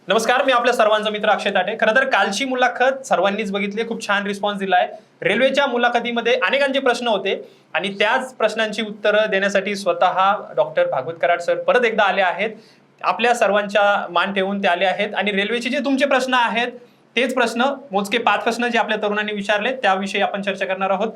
नमस्कार, मी आपल्या सर्वांचा मित्र अक्षय ताटे। खरं तर कालची मुलाखत सर्वांनीच बघितली, खूप छान रिस्पॉन्स दिलाय। रेल्वेच्या मुलाखतीमध्ये अनेकांचे प्रश्न होते आणि त्याच प्रश्नांची उत्तरं देण्यासाठी स्वतः डॉक्टर भागवत कराड सर परत एकदा आले आहेत। आपल्या सर्वांच्या मान ठेवून ते आले आहेत आणि रेल्वेचे जे तुमचे प्रश्न आहेत तेच प्रश्न, मोजके 5 प्रश्न जे आपल्या तरुणांनी विचारले त्याविषयी आपण चर्चा करणार आहोत।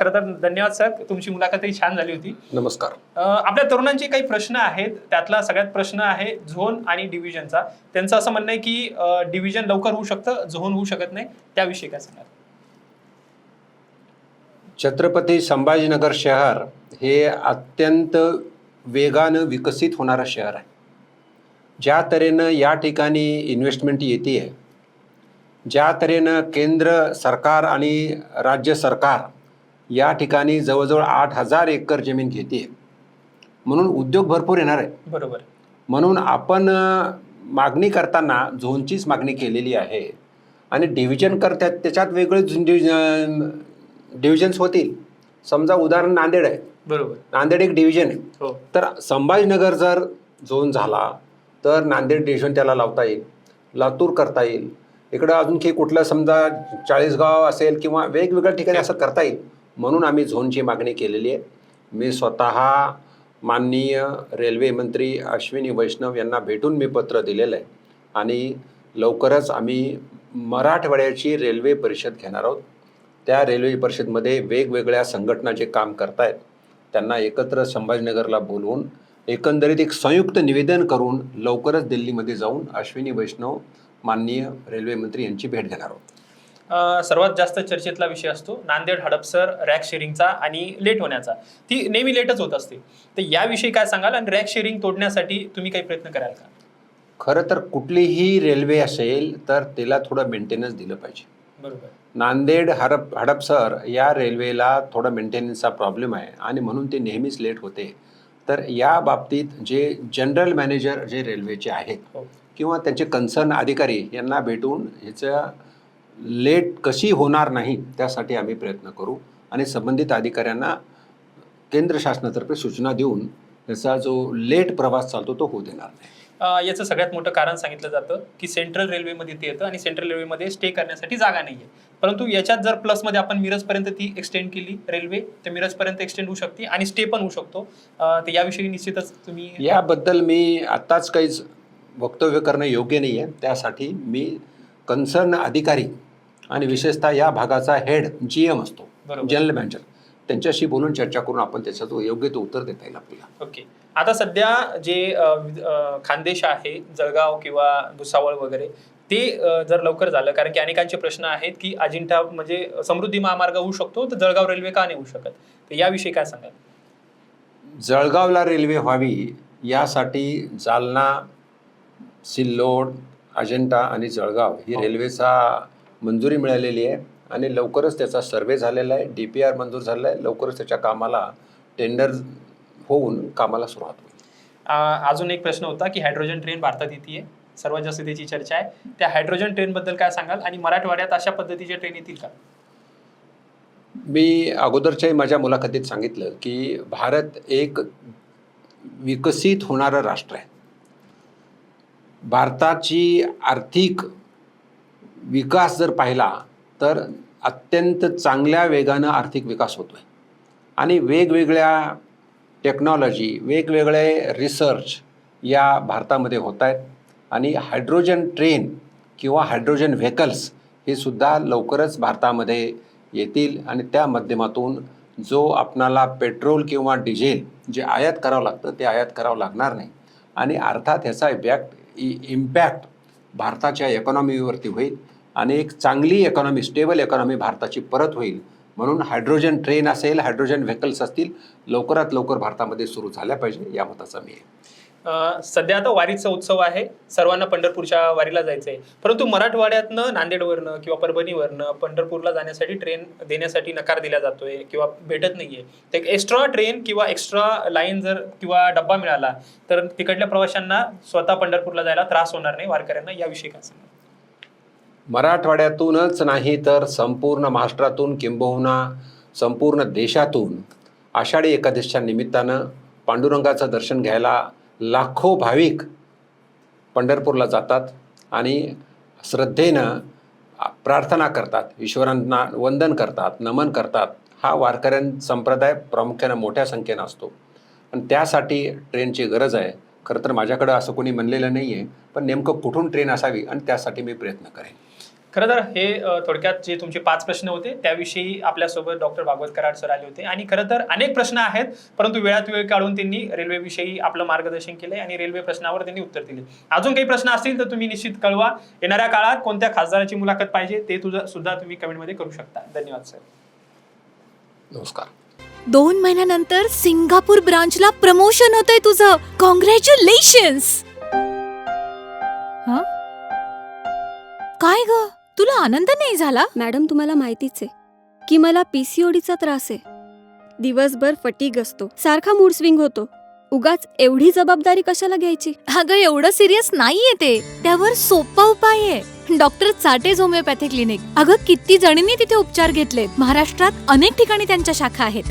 खरं तर धन्यवाद सर, तुमची मुलाखतही छान झाली होती। नमस्कार। आपल्या तरुणांचे काही प्रश्न आहेत, त्यातला सगळ्यात प्रश्न आहे झोन आणि डिव्हिजनचा। त्यांचं असं म्हणणं आहे की डिव्हिजन लवकर होऊ शकतं, झोन होऊ शकत नाही, त्याविषयी काय सांगाल? छत्रपती संभाजीनगर शहर हे अत्यंत वेगानं विकसित होणारं शहर आहे। ज्या तऱ्हेनं या ठिकाणी इन्व्हेस्टमेंट येते, ज्या तऱ्हेनं केंद्र सरकार आणि राज्य सरकार या ठिकाणी जवळजवळ 8,000 एकर जमीन घेते, म्हणून उद्योग भरपूर येणार आहे। बरोबर। म्हणून आपण मागणी करताना झोनचीच मागणी केलेली आहे आणि डिव्हिजन करतात त्याच्यात वेगळे डिव्हिजन्स होतील। समजा उदाहरण नांदेड आहे, बरोबर, नांदेड एक डिव्हिजन आहे। हो, तर संभाजीनगर जर झोन झाला तर नांदेड डिव्हिजन त्याला लावता येईल, लातूर करता येईल, इकडं अजून काही कुठलं समजा चाळीसगाव असेल किंवा वेगवेगळ्या ठिकाणी असं करता येईल। म्हणून आम्ही झोनची मागणी केलेली आहे। मी स्वतः माननीय रेल्वे मंत्री अश्विनी वैष्णव यांना भेटून मी पत्र दिलेलं आहे आणि लवकरच आम्ही मराठवाड्याची रेल्वे परिषद घेणार आहोत। त्या रेल्वे परिषदमध्ये वेगवेगळ्या संघटना जे काम करतायत त्यांना एकत्र संभाजीनगरला बोलवून एकंदरीत एक संयुक्त निवेदन करून लवकरच दिल्लीमध्ये जाऊन अश्विनी वैष्णव माननीय रेल्वे मंत्री यांची भेट घेणार आहोत। सर्वात जास्त चर्चेतला विषय असतो नांदेड हडपसर रॅक शेअरिंगचा आणि लेट होण्याचा। ती नेहमी लेटच होत असते, तर याविषयी काय सांगाल आणि रॅक शेअरिंग तोडण्यासाठी तुम्ही काही प्रयत्न कराल का? खरं तर कुठलीही रेल्वे असेल तर त्याला थोडं मेंटेनन्स दिलं पाहिजे। बरोबर। नांदेड हडपसर या रेल्वेला थोडा मेंटेनन्सचा प्रॉब्लेम आहे आणि म्हणून ते नेहमीच लेट होते। तर या बाबतीत जे जनरल मॅनेजर जे रेल्वेचे आहेत हो, किंवा त्यांचे कन्सर्न अधिकारी यांना भेटून ह्याचं लेट कशी होणार नाही त्यासाठी आम्ही प्रयत्न करू आणि संबंधित अधिकाऱ्यांना केंद्र शासनातर्फे सूचना देऊन याचा जो लेट प्रवास चालतो तो होऊ देणार नाही। याचं सगळ्यात मोठं कारण सांगितलं जातं की सेंट्रल रेल्वेमध्ये ते येतं आणि सेंट्रल रेल्वेमध्ये स्टे करण्यासाठी जागा नाही आहे। परंतु याच्यात जर प्लसमध्ये आपण मिरजपर्यंत ती एक्सटेंड केली रेल्वे, तर मिरजपर्यंत एक्सटेंड होऊ शकते आणि स्टे पण होऊ शकतो। तर याविषयी निश्चितच तुम्ही याबद्दल मी आत्ताच काहीच वक्तव्य करणं योग्य नाही आहे। त्यासाठी मी कन्सर्न अधिकारी आणि विशेषतः या भागाचा हेड GM असतो, बरोबर, जनरल मॅनेजर, त्यांच्याशी बोलून चर्चा करून आपण त्याचं योग्य तो उत्तर देता येईल आपल्याला। ओके। आता सध्या जे खानदेश आहे, जळगाव किंवा भुसावळ वगैरे, ते जर लवकर झालं, कारण की अनेकांचे प्रश्न आहेत की अजिंठा म्हणजे समृद्धी महामार्ग होऊ शकतो, तर जळगाव रेल्वे का नाही होऊ शकत? तर याविषयी काय सांगाल? जळगावला रेल्वे व्हावी यासाठी जालना, सिल्लोड, अजिंठा आणि जळगाव ही रेल्वेचा मंजुरी मिळालेली आहे आणि लवकरच त्याचा सर्वे झालेला आहे, DPR मंजूर झालेला आहे। लवकरच त्याच्या कामाला टेंडर होऊन कामाला सुरुवात होईल। अजून एक प्रश्न होता की हायड्रोजन ट्रेन भारतात येते, सर्वात जास्त त्याची चर्चा आहे। त्या हायड्रोजन ट्रेनबद्दल काय सांगाल आणि मराठवाड्यात अशा पद्धतीच्या ट्रेन येतील का? मी अगोदरच्याही माझ्या मुलाखतीत सांगितलं की भारत एक विकसित होणारं राष्ट्र आहे। भारताची आर्थिक विकास जर पाहिला तर अत्यंत चांगल्या वेगानं आर्थिक विकास होतो आहे आणि वेगवेगळ्या टेक्नॉलॉजी, वेगवेगळे रिसर्च या भारतामध्ये होत आहेत आणि हायड्रोजन ट्रेन किंवा हायड्रोजन व्हेकल्स हे सुद्धा लवकरच भारतामध्ये येतील आणि त्या माध्यमातून जो आपणाला पेट्रोल किंवा डिझेल जे आयात करावं लागतं ते आयात करावं लागणार नाही आणि अर्थात ह्याचा इम्पॅक्ट भारताच्या इकॉनॉमीवरती होईल आणि एक चांगली इकॉनॉमी, स्टेबल इकॉनॉमी भारताची परत होईल। म्हणून हायड्रोजन ट्रेन असेल, हायड्रोजन व्हेकल्स असतील, लवकरात लवकर भारतामध्ये सुरू झाल्या पाहिजे या मताचा मी आहे। सध्या आता वारीचा उत्सव आहे, सर्वांना पंढरपूरच्या वारीला जायचं आहे, परंतु मराठवाड्यातनं नांदेडवरनं किंवा परभणीवरनं पंढरपूरला जाण्यासाठी ट्रेन देण्यासाठी नकार दिला जातोय किंवा भेटत नाहीये। तर एक एक्स्ट्रा ट्रेन किंवा एक्स्ट्रा लाईन जर किंवा डब्बा मिळाला तर तिकडल्या प्रवाशांना स्वतः पंढरपूरला जायला त्रास होणार नाही वारकऱ्यांना, याविषयी काय सांगा? मराठवाड्यातूनच नाही तर संपूर्ण महाराष्ट्रातून किंबहुना संपूर्ण देशातून आषाढी एकादशीच्या निमित्तानं पांडुरंगाचं दर्शन घ्यायला लाखो भाविक पंढरपूरला जातात आणि श्रद्धेनं प्रार्थना करतात, ईश्वरांना वंदन करतात, नमन करतात. हा वारकऱ्यां संप्रदाय प्रामुख्यानं मोठ्या संख्येनं असतो आणि त्यासाठी ट्रेनची गरज आहे. खरं तर माझ्याकडं असं कोणी म्हणलेलं नाही आहे, पण नेमकं कुठून ट्रेन असावी आणि त्यासाठी मी प्रयत्न करेन. खरं तर हे थोडक्यात जे तुमचे 5 प्रश्न होते त्याविषयी आपल्यासोबत डॉक्टर भागवत कराड सर आले होते आणि खरं तर अनेक प्रश्न आहेत, परंतु वेळात वेळ काढून त्यांनी रेल्वेविषयी आपलं मार्गदर्शन केलंय आणि रेल्वे प्रश्नावर त्यांनी उत्तर दिले. अजून काही प्रश्न असतील तर तुम्ही निश्चित कळवा. येणाऱ्या काळात कोणत्या खासदाराची मुलाखत पाहिजे ते सुद्धा तुम्ही कमेंटमध्ये करू शकता. धन्यवाद सर. नमस्कार. 2 महिन्यानंतर सिंगापूर ब्रांचला प्रमोशन होतंय तुझं. कॉंग्रॅच्युलेशन्स. काय ग, तुला आनंद नाही झाला? मॅडम, तुम्हाला माहितीच आहे की मला पीसीओडीचा त्रास आहे. दिवसभर फटीग असतो, सारखा मूड स्विंग होतो. उगाच एवढी जबाबदारी कशाला घ्यायची? अगं, एवढं सिरियस नाहीये ते. त्यावर सोपा उपाय आहे. Doctor Chatej homeopathy clinic. अगं, किती जणींनी तिथे उपचार घेतलेत. महाराष्ट्रात अनेक ठिकाणी त्यांच्या शाखा आहेत.